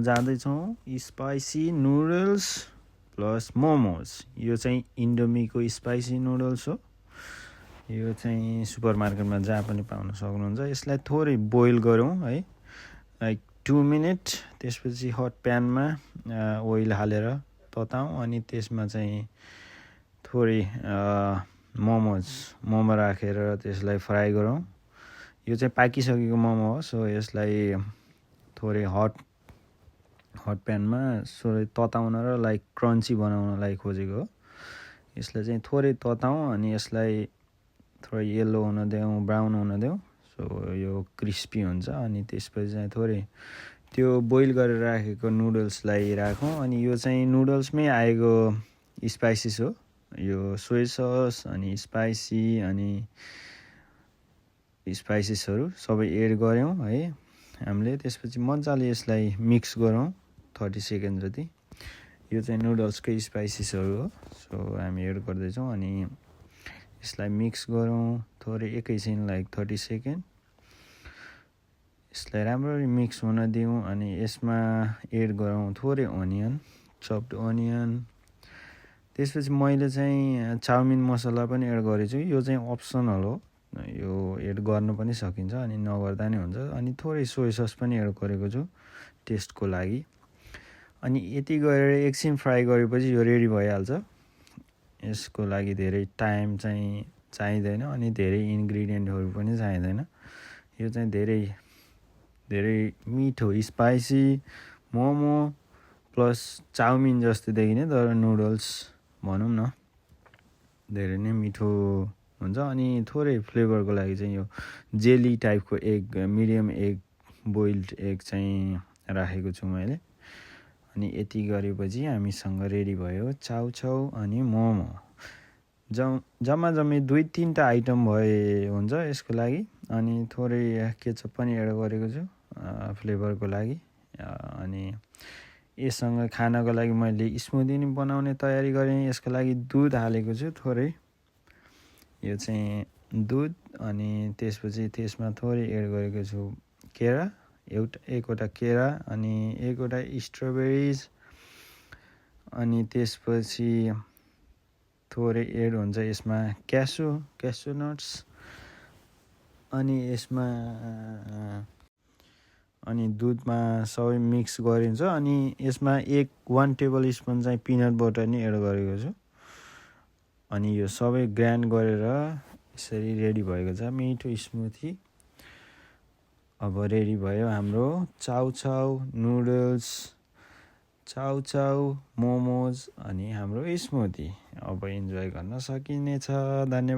जाँदैछौँ spicy noodles plus momos. यो चाहिँ इन्डोमीको स्पाइसी नुडल्स हो। यो चाहिँ सुपर मार्केटमा जहाँ पनि पाउन सक्नुहुन्छ। यसलाई थोरै बोइल गरौँ है, लाइक 2 मिनट। त्यसपछि हट प्यानमा ओइल हालेर तताउँ अनि त्यसमा चाहिँ थोरै मोमो राखेर त्यसलाई फ्राई गरौँ। यो चाहिँ पाकिसकेको मोमो हो, सो यसलाई थोरै हट प्यानमा तताउन र लाइक क्रन्ची बनाउनलाई खोजेको हो। यसलाई चाहिँ थोरै तताउँ अनि यसलाई थोरै येल्लो हुन देऊ, ब्राउन हुन देऊ, सो यो क्रिस्पी हुन्छ। अनि त्यसपछि चाहिँ थोरै त्यो बोइल गरेर राखेको नुडल्सलाई राखौँ। अनि यो चाहिँ नुडल्समै आएको स्पाइसिस हो। यो सोया सस अनि स्पाइसी अनि स्पाइसिसहरू सबै एड गऱ्यौँ है हामीले। त्यसपछि मजाले यसलाई मिक्स गरौँ 30 सेकेन्ड जति। यो चाहिँ नुडल्सकै स्पाइसिसहरू हो, सो हामी एड गर्दैछौँ। अनि यसलाई मिक्स गरौँ थोरै एकैछिन, लाइक 30 सेकेन्ड। यसलाई राम्ररी मिक्स हुन दिउँ। अनि यसमा एड गरौँ थोरै अनियन, चप्ड अनियन। त्यसपछि मैले चाहिँ चाउमिन मसला पनि एड गरेछु। यो चाहिँ अप्सनल हो, यो एड गर्न पनि सकिन्छ अनि नगर्दा नि हुन्छ। अनि थोरै सोया सस पनि एड गरेको छु टेस्टको लागि। अनि यति गरेर एकछिन फ्राई गरेपछि यो रेडी भइहाल्छ। यसको लागि धेरै टाइम चाहिँ चाहिँदैन अनि धेरै इन्ग्रिडियन्टहरू पनि चाहिँदैन। यो चाहिँ धेरै मिठो स्पाइसी मोमो प्लस चाउमिन जस्तो देखिने, तर नुडल्स भनौँ न, धेरै नै मिठो हुन्छ। अनि थोरै फ्लेभरको लागि चाहिँ यो जेली टाइपको egg, medium egg, boiled egg चाहिँ राखेको छु मैले। अनि यति गरेपछि हामीसँग रेडी भयो चाउचाउ अनि मोमो। जम्मै 2-3टा आइटम भए हुन्छ यसको लागि। अनि थोरै केचप पनि एड गरेको छु फ्लेभरको लागि। अनि यससँग खानको लागि मैले स्मुदी नि बनाउने तयारी गरेँ। यसको लागि दुध हालेको छु थोरै, यो चाहिँ दुध। अनि त्यसपछि त्यसमा थोरै एड गरेको छु केरा, एकवटा केरा अनि एकवटा स्ट्रबेरिज। अनि त्यसपछि थोरै एड हुन्छ यसमा क्यासु नट्स। अनि यसमा अनि दुधमा सबै मिक्स गरिन्छ। अनि यसमा 1 टेबल स्पुन चाहिँ पिनट बटर नि एड गरेको छु। अनि यो सबै ग्राइन्ड गरेर यसरी रेडी भएको छ मिठो स्मुदी। अब रेडी भयो हाम्रो चाउचाउ नुडल्स, चाउचाउ मोमोज अनि हाम्रो स्मुदी। अब इन्जोय गर्न सकिनेछ। धन्यवाद।